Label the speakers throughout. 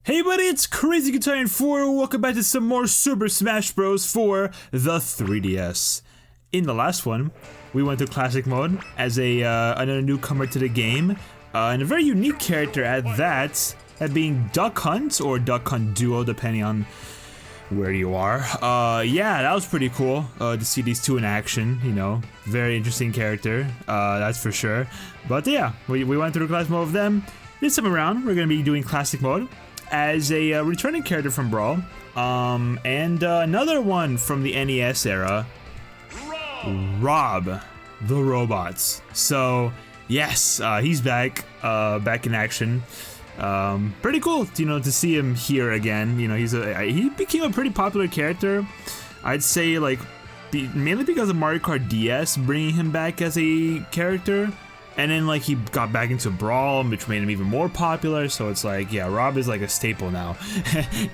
Speaker 1: Hey buddy, it's Crazy Guitar 4. Welcome back to some more Super Smash Bros. For the 3DS. In the last one, we went to Classic Mode as another newcomer to the game, and a very unique character at that being Duck Hunt, or Duck Hunt Duo, depending on where you are. Yeah, that was pretty cool to see these two in action, you know. Very interesting character, that's for sure. But yeah, we went through Classic Mode with them. This time around, we're going to be doing Classic Mode as a returning character from Brawl, and another one from the NES era, R.O.B, the robots. So yes, he's back in action. Pretty cool, you know, to see him here again. You know, he became a pretty popular character. I'd say, like, mainly because of Mario Kart DS bringing him back as a character. And then, like, he got back into Brawl, which made him even more popular, so it's like, yeah, R.O.B is like a staple now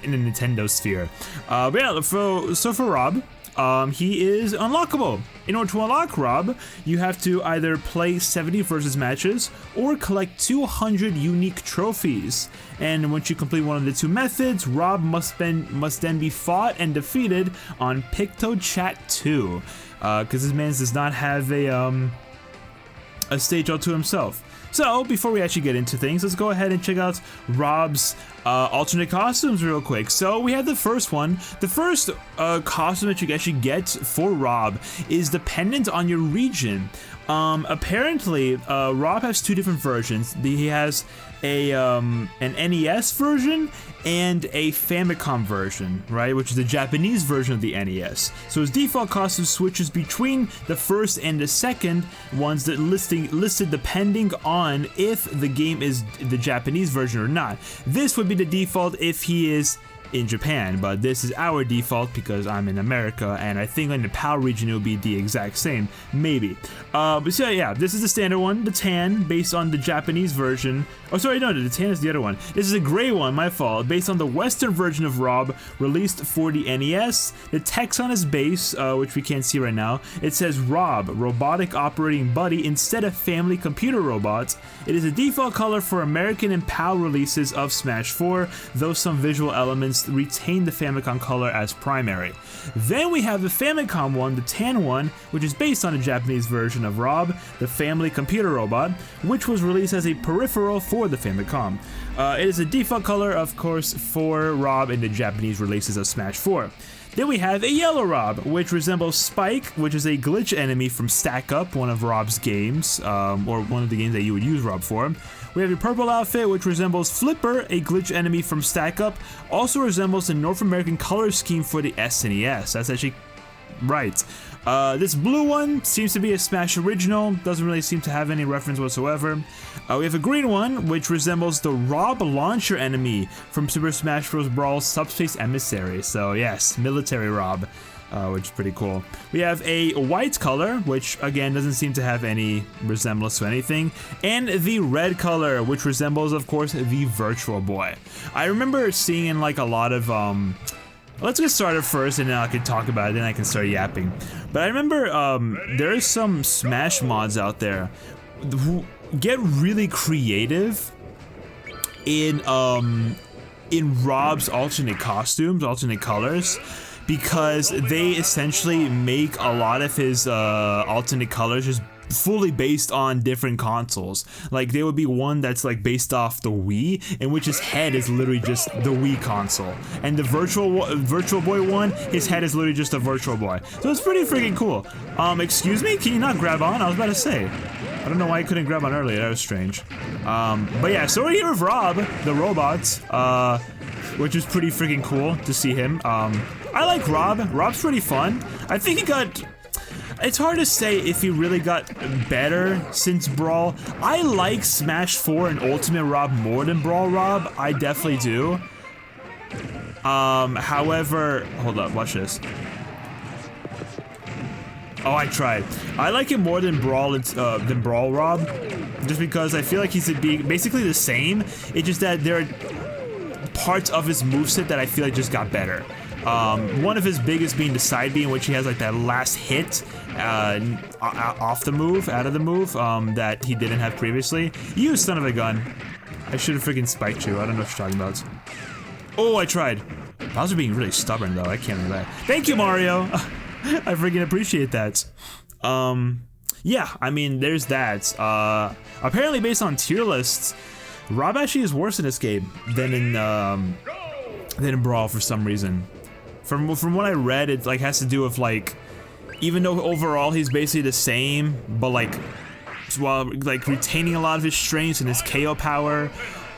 Speaker 1: in the Nintendo sphere. But yeah, so for R.O.B, he is unlockable. In order to unlock R.O.B, you have to either play 70 versus matches or collect 200 unique trophies. And once you complete one of the two methods, R.O.B must then be fought and defeated on Picto Chat 2. Because this man does not have a stage all to himself. So, before we actually get into things, let's go ahead and check out R.O.B.'s alternate costumes real quick. So, we have the first one. The first costume that you actually get for R.O.B is dependent on your region. Apparently, R.O.B has two different versions. He has an NES version and a Famicom version, right, which is the Japanese version of the NES. So his default costume switches between the first and the second ones that listed depending on if the game is the Japanese version or not. This would be the default if he is in Japan, but this is our default because I'm in America, and I think in the PAL region it will be the exact same, maybe. But so yeah, this is the standard one, the tan, based on the Japanese version. Oh, sorry, no, the tan is the other one. This is a gray one, my fault, based on the Western version of R.O.B, released for the NES. The text on his base, which we can't see right now, it says R.O.B, Robotic Operating Buddy, instead of Family Computer Robots. It is a default color for American and PAL releases of Smash 4, though some visual elements retain the Famicom color as primary. Then we have the Famicom one, the tan one, which is based on the Japanese version of R.O.B, the Family Computer Robot, which was released as a peripheral for the Famicom. It is a default color, of course, for R.O.B in the Japanese releases of Smash 4. Then we have a yellow R.O.B, which resembles Spike, which is a glitch enemy from Stack Up, one of R.O.B.'s games, or one of the games that you would use R.O.B for. We have a purple outfit, which resembles Flipper, a glitch enemy from Stack Up, also resembles the North American color scheme for the SNES. That's actually right. This blue one seems to be a Smash original, doesn't really seem to have any reference whatsoever. We have a green one, which resembles the R.O.B launcher enemy from Super Smash Bros. Brawl's Subspace Emissary. So yes, military R.O.B, which is pretty cool. We have a white color, which again doesn't seem to have any resemblance to anything, and the red color, which resembles, of course, the Virtual Boy. I remember seeing in like a lot of let's get started first, and then I can talk about it, then I can start yapping. But I remember there's some Smash mods out there who get really creative in R.O.B.'s alternate costumes, alternate colors, because they essentially make a lot of his alternate colors just fully based on different consoles. Like, there would be one that's like based off the Wii, in which his head is literally just the Wii console, and the Virtual Boy one, his head is literally just a Virtual Boy. So it's pretty freaking cool. Excuse me, can you not grab on? I was about to say, I don't know why I couldn't grab on earlier. That was strange. But yeah, so we're here with R.O.B, the robots, which is pretty freaking cool to see him. I like R.O.B. R.O.B's pretty fun. I think he got... It's hard to say if he really got better since Brawl. I like Smash 4 and Ultimate R.O.B more than Brawl R.O.B. I definitely do. However... Hold up, watch this. Oh, I tried. I like him more than Brawl R.O.B, just because I feel like he's basically the same. It's just that there are parts of his moveset that I feel like just got better. One of his biggest being the side B, in which he has like that last hit off the move, out of the move, that he didn't have previously. You son of a gun. I should have freaking spiked you. I don't know what you're talking about. Oh, I tried. Bowser being really stubborn though, I can't do that. Thank you, Mario! I freaking appreciate that. Yeah, I mean, there's that. Apparently based on tier lists, R.O.B actually is worse in this game than in Brawl for some reason. From what I read, it like has to do with like, even though overall he's basically the same, but like, while like retaining a lot of his strengths and his KO power,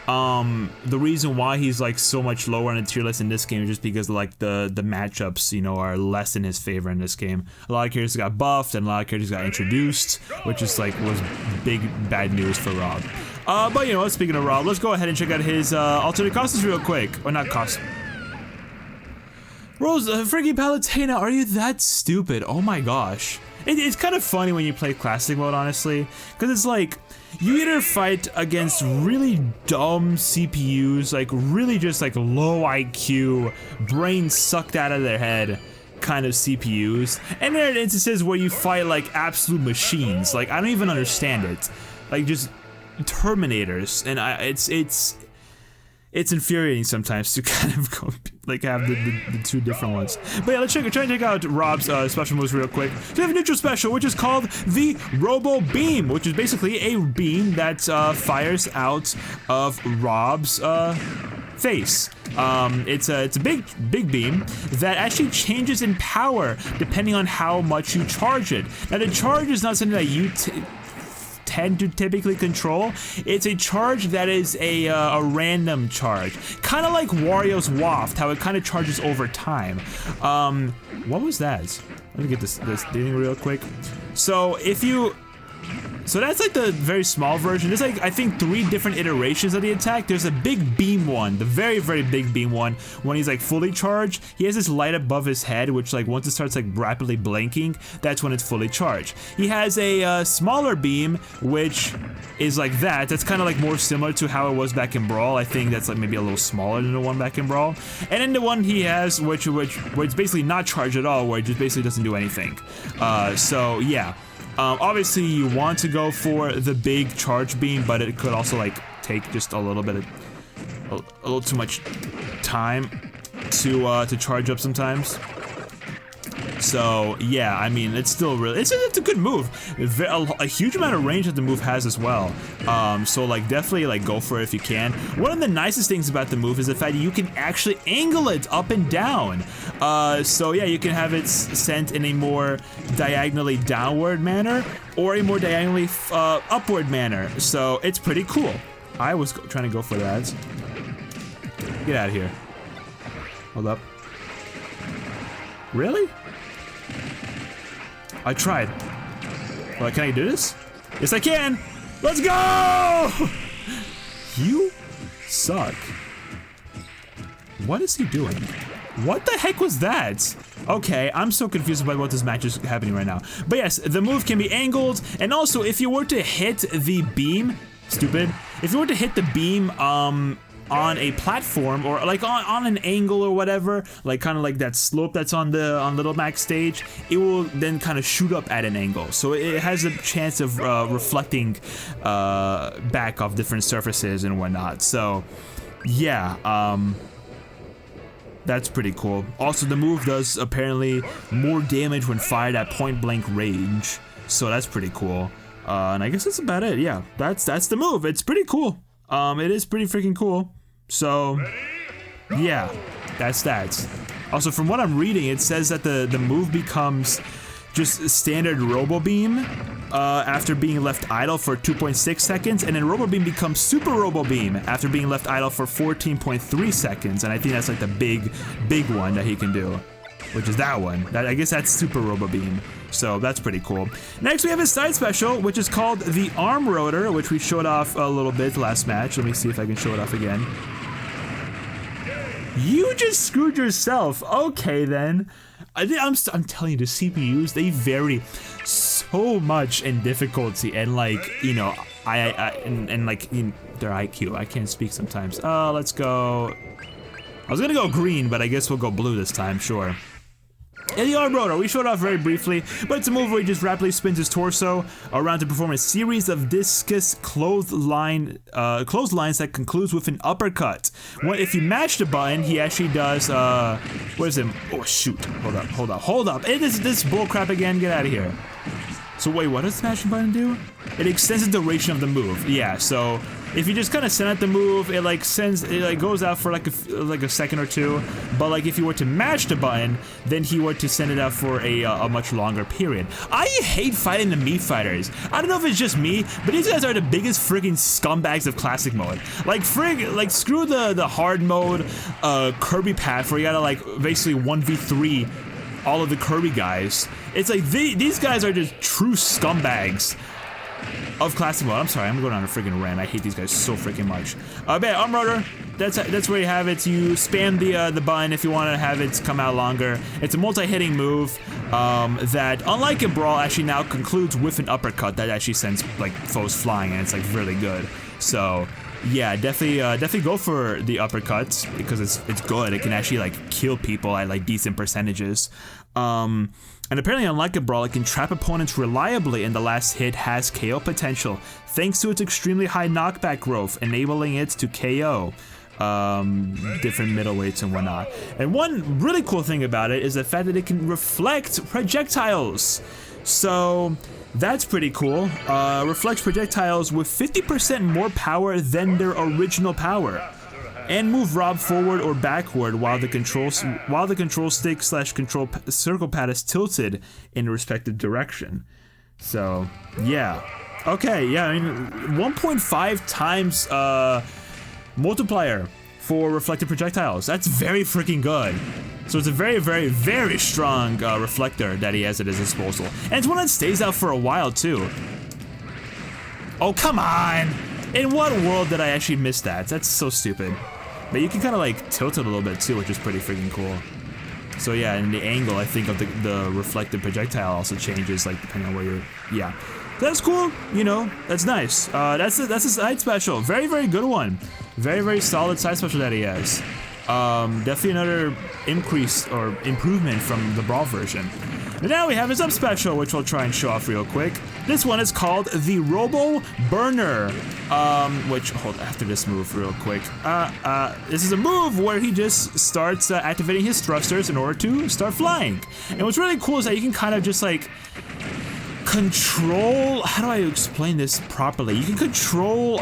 Speaker 1: the reason why he's like so much lower on the tier list in this game is just because like the matchups, you know, are less in his favor in this game. A lot of characters got buffed and a lot of characters got introduced, which is like was big bad news for R.O.B. But you know, speaking of R.O.B, let's go ahead and check out his alternate costumes real quick. Or not costume. Rose, freaking Palutena, are you that stupid? Oh my gosh. It's kind of funny when you play classic mode, honestly, because it's like, you either fight against really dumb CPUs, like really just like low IQ, brains sucked out of their head kind of CPUs, and there are instances where you fight like absolute machines, like I don't even understand it, like just Terminators, and it's infuriating sometimes to kind of go, like have the two different ones. But yeah, let's try and check out R.O.B's special moves real quick. So we have a neutral special, which is called the Robo Beam, which is basically a beam that fires out of R.O.B's face. It's a big beam that actually changes in power depending on how much you charge it. Now the charge is not something that you tend to typically control. It's a charge that is a random charge, kind of like Wario's Waft, how it kind of charges over time. What was that? Let me get this thing real quick. So that's like the very small version. There's like, I think 3 different iterations of the attack. There's a big beam one, the very, very big beam one, when he's like fully charged. He has this light above his head, which like once it starts like rapidly blinking, that's when it's fully charged. He has a smaller beam, which is like that. That's kind of like more similar to how it was back in Brawl. I think that's like maybe a little smaller than the one back in Brawl. And then the one he has, which it's basically not charged at all, where it just basically doesn't do anything. So yeah. Obviously you want to go for the big charge beam, but it could also like take just a little bit of a little too much time to charge up sometimes. So yeah, I mean, it's still really, it's a good move. A huge amount of range that the move has as well. So like definitely like go for it if you can. One of the nicest things about the move is the fact that you can actually angle it up and down. So yeah, you can have it sent in a more diagonally downward manner or a more diagonally upward manner. So it's pretty cool. I was trying to go for that. Get out of here. Hold up. Really? I tried. Well, can I do this? Yes, I can! Let's go! You suck. What is he doing? What the heck was that? Okay, I'm so confused about what this match is happening right now. But yes, the move can be angled, and also if you were to hit the beam, stupid, if you were to hit the beam, on a platform or like on an angle or whatever, like kind of like that slope that's on Little Mac stage, it will then kind of shoot up at an angle. So it has a chance of reflecting back off different surfaces and whatnot. So yeah, that's pretty cool. Also, the move does apparently more damage when fired at point blank range. So that's pretty cool. And I guess that's about it. Yeah, that's the move. It's pretty cool. It is pretty freaking cool. So, yeah, that's that. Also, from what I'm reading, it says that the move becomes just standard Robo Beam after being left idle for 2.6 seconds, and then Robo Beam becomes Super Robo Beam after being left idle for 14.3 seconds, and I think that's like the big one that he can do, which is that one. I guess that's Super Robo Beam. So that's pretty cool. Next we have his side special, which is called the Arm Rotor, which we showed off a little bit last match. Let me see if I can show it off again. You just screwed yourself. Okay then. I'm telling you, the CPUs, they vary so much in difficulty and like, you know, and like in their IQ. I can't speak sometimes. Let's go. I was gonna go green, but I guess we'll go blue this time, sure. And the arm rotor, we showed off very briefly, but it's a move where he just rapidly spins his torso around to perform a series of discus clotheslines that concludes with an uppercut. If you match the button, he actually does, what is it? Oh shoot, hold up. Hey, this bullcrap again, get out of here. So wait, what does the smashing button do? It extends the duration of the move. Yeah, so if you just kind of send out the move, it goes out for like a second or two. But like if you were to mash the button, then he were to send it out for a much longer period. I hate fighting the Mii fighters. I don't know if it's just me, but these guys are the biggest friggin' scumbags of classic mode. Like screw the hard mode Kirby path where you gotta like basically 1v3 all of the Kirby guys. It's like these guys are just true scumbags of classic mode. I'm sorry, I'm going on a freaking rant. I hate these guys so freaking much. But yeah, arm rotor, that's where you have it. You spam the button if you want to have it come out longer. It's a multi-hitting move that, unlike in Brawl, actually now concludes with an uppercut that actually sends like foes flying, and it's like really good. So yeah, definitely go for the uppercuts because it's good. It can actually like kill people at like decent percentages. And apparently, unlike a Brawl, it can trap opponents reliably, and the last hit has KO potential, thanks to its extremely high knockback growth, enabling it to KO different middleweights and whatnot. And one really cool thing about it is the fact that it can reflect projectiles. So that's pretty cool. Reflects projectiles with 50% more power than their original power. And move R.O.B forward or backward while the control stick / control circle pad is tilted in the respective direction. So yeah, okay, yeah. I mean, 1.5 times multiplier for reflected projectiles. That's very freaking good. So it's a very, very, very strong reflector that he has at his disposal, and it's one that stays out for a while too. Oh come on! In what world did I actually miss that? That's so stupid. But you can kind of like tilt it a little bit too, which is pretty freaking cool. So yeah, and the angle I think of the reflected projectile also changes like depending on where you're. Yeah, that's cool. You know, that's nice. That's a side special. Very, very good one. Very, very solid side special that he has. Definitely another increase or improvement from the Brawl version. And now we have his up special, which we'll try and show off real quick. This one is called the Robo Burner, which, hold after this move real quick. This is a move where he just starts activating his thrusters in order to start flying. And what's really cool is that you can kind of just like control, how do I explain this properly? You can control,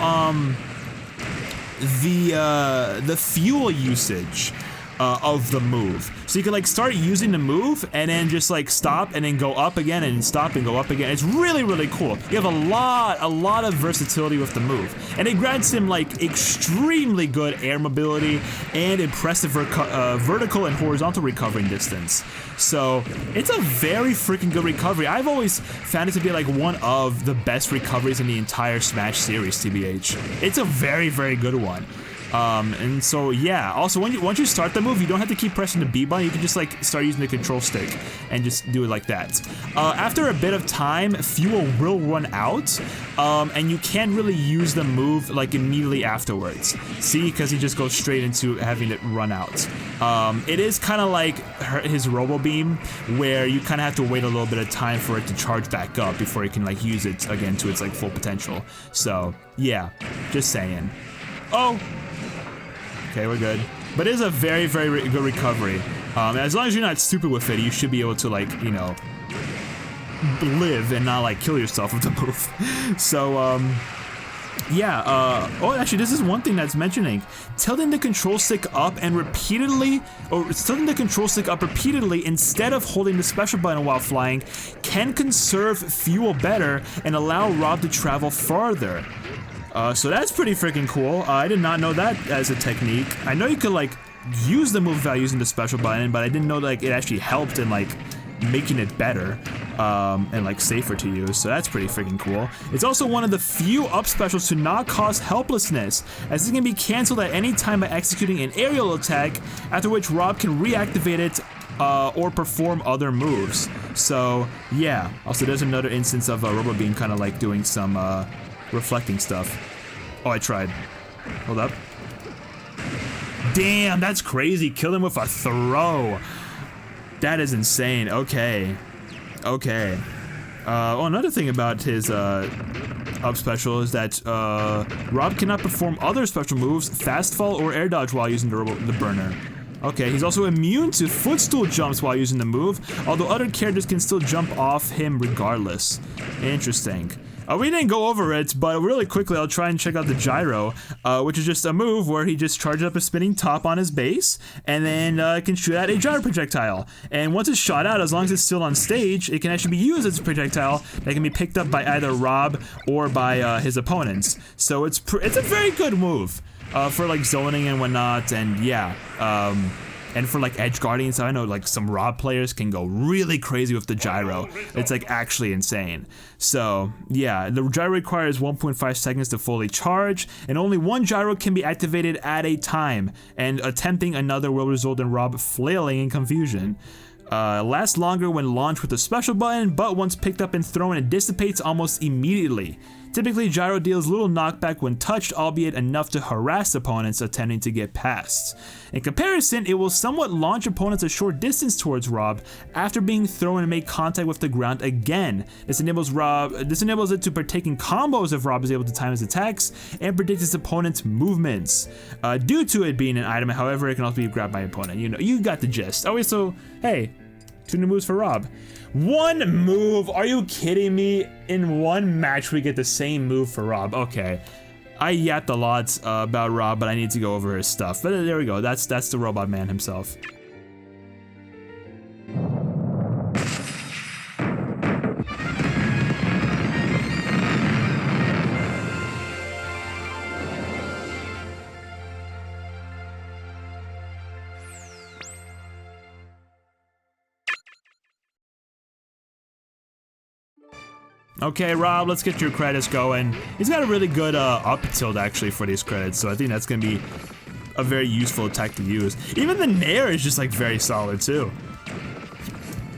Speaker 1: the fuel usage of the move. So you can like start using the move and then just like stop and then go up again and stop and go up again. It's really, really cool. You have a lot of versatility with the move. And it grants him like extremely good air mobility and impressive vertical and horizontal recovering distance. So it's a very freaking good recovery. I've always found it to be like one of the best recoveries in the entire Smash series, TBH. It's a very, very good one. And so yeah, also once you start the move, you don't have to keep pressing the B button, you can just like start using the control stick and just do it like that. After a bit of time, fuel will run out, and you can't really use the move like immediately afterwards. See, because he just goes straight into having it run out. It is kind of like his Robo Beam, where you kind of have to wait a little bit of time for it to charge back up before you can like use it again to its like full potential. So yeah, just saying. Oh. Okay, we're good. But it is a very, very good recovery. As long as you're not stupid with it, you should be able to, like, you know, live and not, like, kill yourself with the move. So, yeah, oh, actually, this is one thing that's mentioning. Tilting the control stick up and repeatedly, tilting the control stick up repeatedly instead of holding the special button while flying can conserve fuel better and allow R.O.B to travel farther. So that's pretty freaking cool. I did not know that as a technique. I know you could like use the move without using the special button, but I didn't know like it actually helped in like making it better and like safer to use. So that's pretty freaking cool. It's also one of the few up specials to not cause helplessness, as it can be cancelled at any time by executing an aerial attack, after which R.O.B can reactivate it or perform other moves. So yeah. Also, there's another instance of Robo Beam kind of like doing some reflecting stuff. Oh, I tried. Hold up. Damn, that's crazy. Kill him with a throw. That is insane. Okay. Okay. Oh, another thing about his up special is that Rob cannot perform other special moves, fast fall or air dodge while using the burner. Okay, he's also immune to footstool jumps while using the move, although other characters can still jump off him regardless. Interesting. We didn't go over it, but really quickly I'll try and check out the gyro, which is just a move where he just charges up a spinning top on his base, and then can shoot out a gyro projectile. And once it's shot out, as long as it's still on stage, it can actually be used as a projectile that can be picked up by either Rob or by his opponents. So it's a very good move for like zoning and whatnot, and yeah. And for like edge guarding, so I know like some Rob players can go really crazy with the gyro. It's like actually insane. So yeah, the gyro requires 1.5 seconds to fully charge, and only one gyro can be activated at a time, and attempting another will result in Rob flailing in confusion. Lasts longer when launched with a special button, but once picked up and thrown, it dissipates almost immediately. Typically, gyro deals little knockback when touched, albeit enough to harass opponents attempting to get past. In comparison, it will somewhat launch opponents a short distance towards Rob after being thrown and make contact with the ground again. This enables it to partake in combos if Rob is able to time his attacks and predict his opponent's movements. Due to it being an item, however, it can also be grabbed by an opponent. You know, you got the gist. Oh, wait, so hey, 2 new moves for Rob. 1 move? Are you kidding me? In 1 match we get the same move for Rob. Okay. I yapped a lot about Rob, but I need to go over his stuff. But there we go. That's the robot man himself. Okay, Rob, let's get your credits going. He's got a really good up tilt actually for these credits, so I think that's gonna be a very useful attack to use. Even the nair is just like very solid too.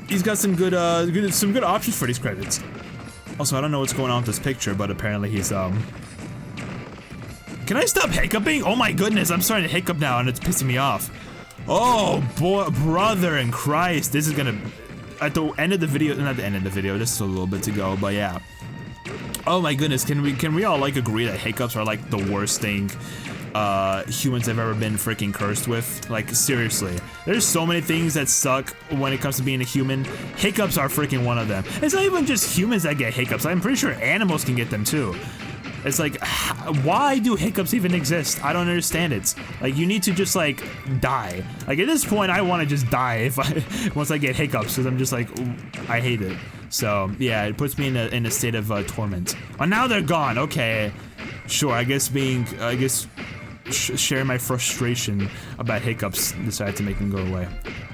Speaker 1: He's got some good options for these credits. Also, I don't know what's going on with this picture, but apparently he's Can I stop hiccuping? Oh my goodness, I'm starting to hiccup now and it's pissing me off. Oh boy, brother in Christ, this is gonna. At the end of the video, not the end of the video, just a little bit to go, but yeah. Oh my goodness, can we all like agree that hiccups are like the worst thing humans have ever been freaking cursed with? Like seriously, there's so many things that suck when it comes to being a human. Hiccups are freaking one of them. It's not even just humans that get hiccups. I'm pretty sure animals can get them too. It's like, why do hiccups even exist? I don't understand it. Like, you need to just like die. Like at this point, I want to just die once I get hiccups, because I'm just like, I hate it. So yeah, it puts me in a state of torment. Oh, now they're gone. Okay, sure. I guess sharing my frustration about hiccups decided to make them go away.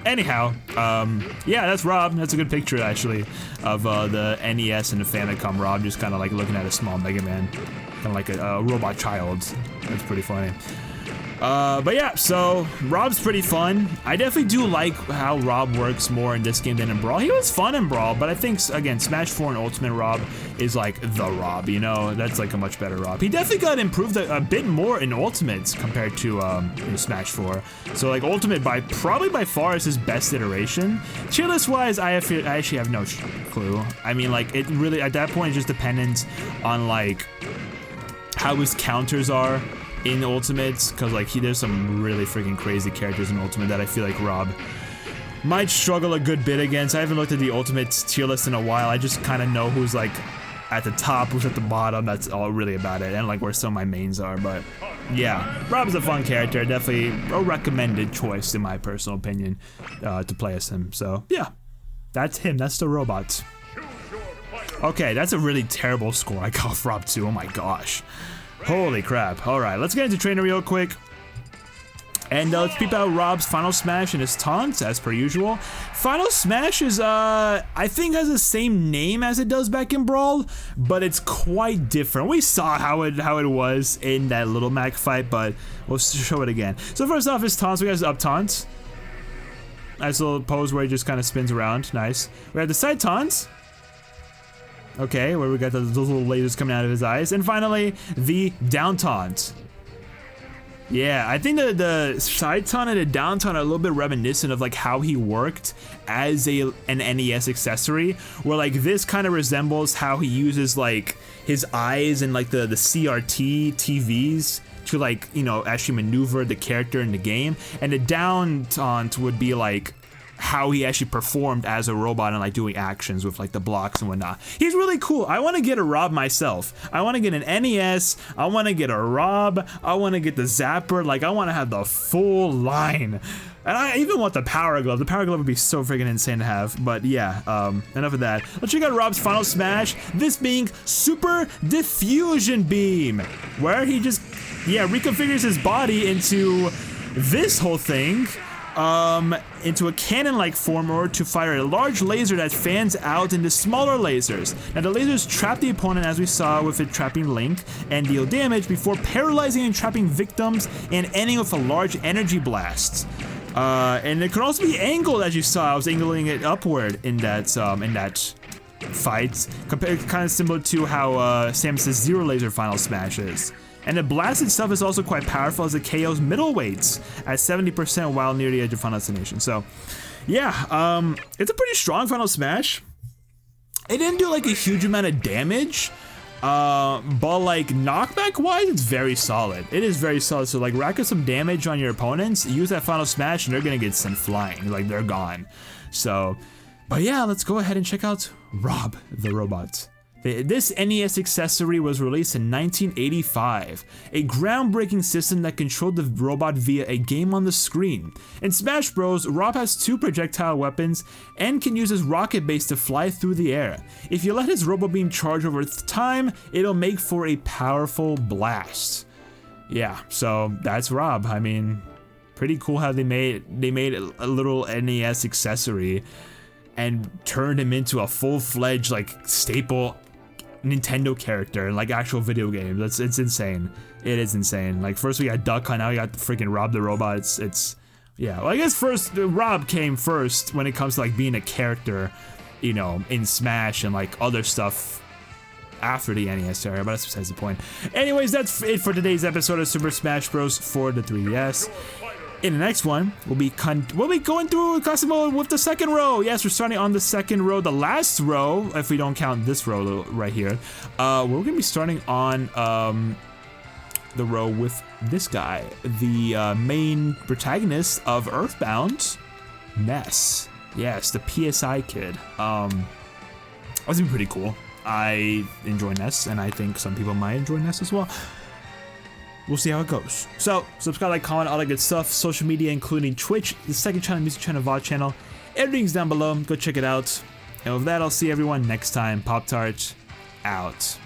Speaker 1: Anyhow, yeah, that's Rob. That's a good picture, actually, of the NES and the Famicom Rob just kind of like looking at a small Mega Man. Kind of like a robot child. That's pretty funny. But yeah, so Rob's pretty fun. I definitely do like how Rob works more in this game than in Brawl. He was fun in Brawl, but I think, again, Smash 4 and Ultimate Rob is like the Rob, you know? That's like a much better Rob. He definitely got improved a bit more in Ultimate compared to Smash 4. So like Ultimate probably by far is his best iteration. Tier list wise, I actually have no clue. I mean, like, it really, at that point, it's just dependent on like how his counters are in Ultimate, because like there's some really freaking crazy characters in Ultimate that I feel like Rob might struggle a good bit against. I haven't looked at the Ultimate tier list in a while. I just kind of know who's like at the top, who's at the bottom. That's all really about it, and like where some of my mains are. But yeah, Rob's a fun character. Definitely a recommended choice in my personal opinion to play as him. So yeah, that's him. That's the robot. Okay, that's a really terrible score I got off Rob 2. Oh my gosh. Holy crap. Alright, let's get into trainer real quick. And let's peep out Rob's Final Smash and his taunts, as per usual. Final Smash is, I think has the same name as it does back in Brawl, but it's quite different. We saw how it was in that Little Mac fight, but we'll show it again. So first off, his taunts. We got his up taunts. Nice little pose where he just kind of spins around. Nice. We have the side taunts. Okay, where we got those little lasers coming out of his eyes. And finally, the down taunt. Yeah, I think the side tone and the down tone are a little bit reminiscent of like how he worked as an NES accessory, where like this kind of resembles how he uses like his eyes and like the CRT TVs to like, you know, actually maneuver the character in the game, and the down tone would be like how he actually performed as a robot and like doing actions with like the blocks and whatnot. He's really cool. I want to get a R.O.B myself. I want to get an NES. I want to get a R.O.B. I want to get the Zapper. Like I want to have the full line. And I even want the Power Glove. The Power Glove would be so freaking insane to have. But yeah, enough of that. Let's check out R.O.B's final smash. This being Super Diffusion Beam, where he just, yeah, reconfigures his body into this whole thing. Into a cannon-like form in order to fire a large laser that fans out into smaller lasers. Now the lasers trap the opponent, as we saw with it trapping Link, and deal damage before paralyzing and trapping victims and ending with a large energy blast. And it could also be angled, as you saw. I was angling it upward in that fight, kind of similar to how Samus's Zero Laser final smash is. And the blast itself is also quite powerful as it KOs middleweights at 70% while near the edge of final destination. So, yeah, it's a pretty strong final smash. It didn't do like a huge amount of damage, but like knockback wise, it's very solid. It is very solid. So like rack up some damage on your opponents, use that final smash, and they're gonna get sent flying. Like they're gone. So, but yeah, let's go ahead and check out R.O.B the robot. This NES accessory was released in 1985, a groundbreaking system that controlled the robot via a game on the screen. In Smash Bros, R.O.B has 2 projectile weapons and can use his rocket base to fly through the air. If you let his Robo Beam charge over time, it'll make for a powerful blast. Yeah, so that's R.O.B. I mean, pretty cool how they made a little NES accessory and turned him into a full-fledged like staple Nintendo character in like actual video games. It's insane. It is insane. Like first we got Duck Hunt, now we got freaking R.O.B the robot. It's yeah. Well, I guess first R.O.B came first when it comes to like being a character, you know, in Smash and like other stuff after the NES era, but that's besides the point. Anyways, that's it for today's episode of Super Smash Bros. For the 3DS. In the next one, we'll be going through custom mode with the second row. Yes, we're starting on the second row, the last row, if we don't count this row right here. We're gonna be starting on the row with this guy, the main protagonist of Earthbound, Ness. Yes, the PSI kid. That's gonna be pretty cool. I enjoy Ness, and I think some people might enjoy Ness as well. We'll see how it goes. So, subscribe, like, comment, all that good stuff. Social media, including Twitch, the second channel, music channel, VOD channel. Everything's down below. Go check it out. And with that, I'll see everyone next time. Pop-Tart, out.